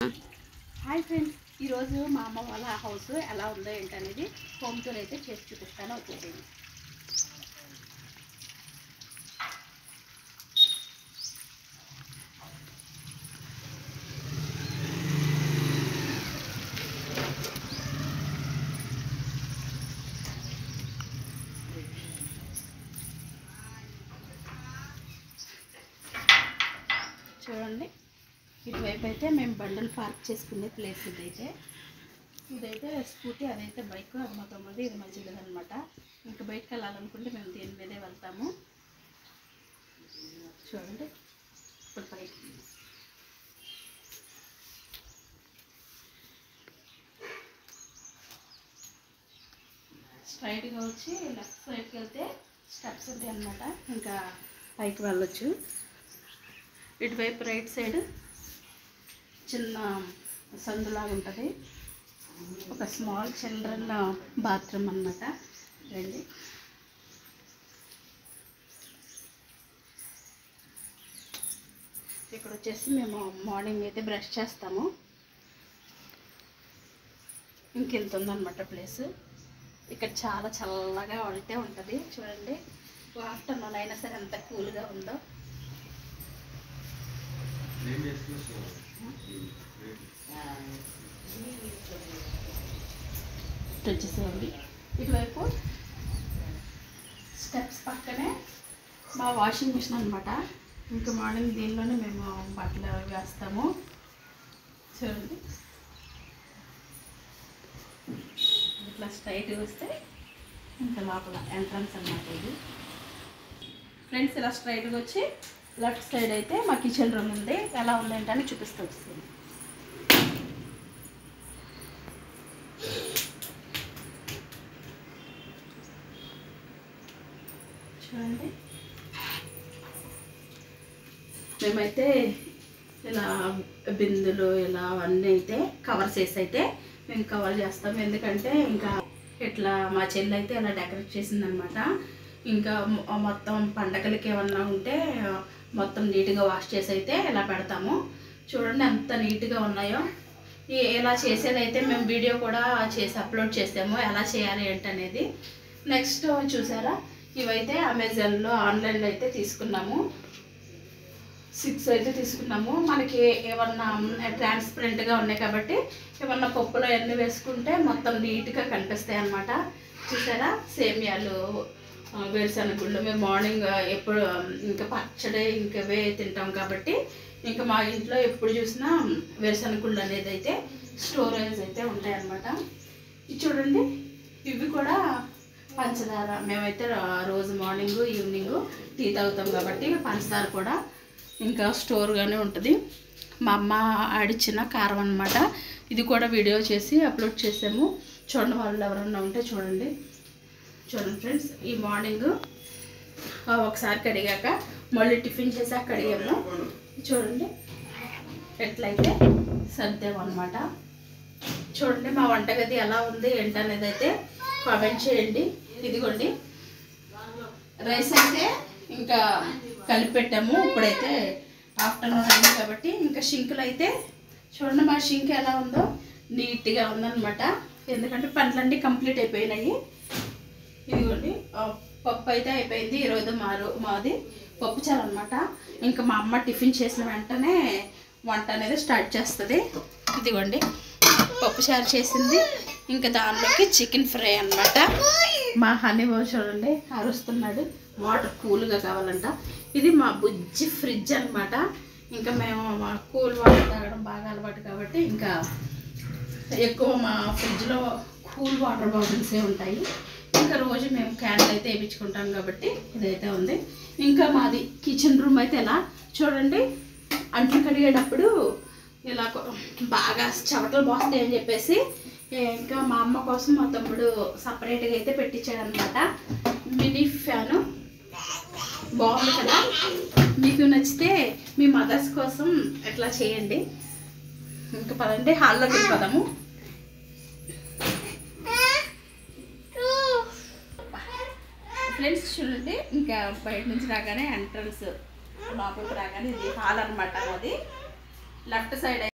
Hi friends, ఈరోజు మా అమ్మ వాళ్ళ హౌస్ ఎలా ఉందో ఏంటనేది హోమ్ టూర్ అయితే చేసి చూపిస్తాను. వచ్చేసేయండి. చూడండి, ఇటువైపు అయితే మేము బండ్లు పార్క్ చేసుకునే ప్లేస్ ఇదైతే స్కూటీ, అదైతే బైక్. అది మా తమ్ముది, ఇది మా చెల్లెది అనమాట. ఇంకా బయటకు వెళ్ళాలనుకుంటే మేము దీని మీదే వెళ్తాము. చూడండి, ఇప్పుడు పైకి స్ట్రైట్గా వచ్చి లెఫ్ట్ సైడ్కి వెళ్తే స్టెప్స్ ఉంటాయి అన్నమాట. ఇంకా పైకి వెళ్ళొచ్చు. ఇటువైపు రైట్ సైడ్ చిన్న సందులాగా ఉంటుంది. ఒక స్మాల్ చిల్డ్రన్ బాత్రూమ్ అన్నమాట. రండి. ఇక్కడ వచ్చేసి మేము మార్నింగ్ అయితే బ్రష్ చేస్తాము. ఇంకెంత ఉందన్నమాట ప్లేస్. ఇక్కడ చాలా చల్లగా అయితే ఉంటుంది. చూడండి, ఆఫ్టర్నూన్ అయినా సరే ఎంత కూల్గా ఉందో. వచ్చేసేయండి. ఇటువైపు స్టెప్స్ పక్కనే మా వాషింగ్ మిషన్ అనమాట. ఇంకా మార్నింగ్ దీనిలోనే మేము బట్టలు వేస్తాము. చూడండి, ఇట్లా స్ట్రైట్గా వస్తే ఇంకా లోపల ఎంట్రన్స్ అన్నమాట. ఇది ఫ్రెండ్స్, ఇలా స్ట్రైట్గా వచ్చి లెఫ్ట్ సైడ్ అయితే మా కిచెన్ రూమ్ ఉంది. ఎలా ఉందేంటని చూపిస్తూ వస్తుంది. చూడండి, మేమైతే ఇలా బిందులు ఇలా అవన్నీ అయితే కవర్స్ వేసి అయితే మేము కవర్ చేస్తాం. ఎందుకంటే ఇంకా ఇట్లా మా చెల్లి అయితే ఇలా డెకరేట్ చేసిందనమాట. ఇంకా మొత్తం పండగలకి ఏమన్నా ఉంటే మొత్తం నీట్గా వాష్ చేసి అయితే ఇలా పెడతాము. చూడండి ఎంత నీట్గా ఉన్నాయో. ఇలా చేసేదైతే మేము వీడియో కూడా చేసి అప్లోడ్ చేసాము, ఎలా చేయాలి ఏంటనేది. నెక్స్ట్ చూసారా, ఇవైతే అమెజాన్లో ఆన్లైన్లో అయితే తీసుకున్నాము. 6 అయితే తీసుకున్నాము. మనకి ఏమన్నా ట్రాన్స్పరెంట్గా ఉన్నాయి కాబట్టి ఏమన్నా పప్పులో అన్నీ వేసుకుంటే మొత్తం నీట్గా కనిపిస్తాయి అన్నమాట. చూసారా, సేమియాలు, వేరుశనగుళ్ళు. మేము మార్నింగ్ ఎప్పుడు ఇంకా పచ్చడి ఇంకవే తింటాం కాబట్టి ఇంకా మా ఇంట్లో ఎప్పుడు చూసినా వేరుశనగుళ్ళు అనేది అయితే స్టోరేజ్ అయితే ఉంటాయి అన్నమాట. ఇది చూడండి, ఇవి కూడా పంచదార. మేమైతే రోజు మార్నింగ్ ఈవినింగ్ టీ తాగుతాం కాబట్టి పంచదార కూడా ఇంకా స్టోర్గానే ఉంటుంది. మా అమ్మ ఆడిచ్చిన కారం అన్నమాట. ఇది కూడా వీడియో చేసి అప్లోడ్ చేసాము. చూడండి, వాళ్ళు ఎవరన్నా ఉంటే చూడండి. చూడండి ఫ్రెండ్స్, ఈ మార్నింగ్ ఒకసారి కడిగాక మళ్ళీ టిఫిన్ చేసాక కడిగాము. చూడండి ఎట్లయితే సర్దాము అన్నమాట. చూడండి, మా వంటగది ఎలా ఉంది ఏంటనేది అయితే కామెంట్ చేయండి. ఇదిగోండి, రైస్ అయితే ఇంకా కలిపి పెట్టాము. ఇప్పుడైతే ఆఫ్టర్నూన్ అయింది కాబట్టి ఇంకా షింకులు అయితే చూడండి, మా షింక్ ఎలా ఉందో నీట్గా ఉందన్నమాట. ఎందుకంటే పనులన్నీ కంప్లీట్ అయిపోయినాయి. ఇదిగోండి, పప్పు అయితే అయిపోయింది. ఈరోజు మాది పప్పు చారు అనమాట. ఇంకా మా అమ్మ టిఫిన్ చేసిన వెంటనే వంట అనేది స్టార్ట్ చేస్తుంది. ఇదిగోండి, పప్పు చారు చేసింది. ఇంకా దానిలోకి చికెన్ ఫ్రై అన్నమాట. మా హనీ బాబు చూడండి అరుస్తున్నాడు, వాటర్ కూల్గా కావాలంట. ఇది మా బుజ్జి ఫ్రిడ్జ్ అనమాట. ఇంకా మేము మా కూల్ వాటర్ తాగడం బాగా అలవాటు కాబట్టి ఇంకా ఎక్కువ మా ఫ్రిడ్జ్లో కూల్ వాటర్ బాటిల్సే ఉంటాయి. ఇంకా రోజు మేము క్యాన్లు అయితే వేయించుకుంటాం కాబట్టి ఇదైతే ఉంది. ఇంకా మాది కిచెన్ రూమ్ అయితే ఎలా చూడండి, అంట్లు కడిగేటప్పుడు ఇలా బాగా చెమటలు పోస్తాయి అని చెప్పేసి ఇంకా మా అమ్మ కోసం మా తమ్ముడు సపరేట్గా అయితే పెట్టించాడు అనమాట. మినీ ఫ్యాను బాగుంది కదా. మీకు నచ్చితే మీ మదర్స్ కోసం ఎట్లా చేయండి. ఇంకా పదండి, హాల్లోకి వెళ్ళిపోదాము. ఫ్రెండ్స్ చూడండి, ఇంకా బయట నుంచి రాగానే ఎంట్రన్స్ లోపలికి రాగానే ఇది హాల్ అనమాట. అది లెఫ్ట్ సైడ్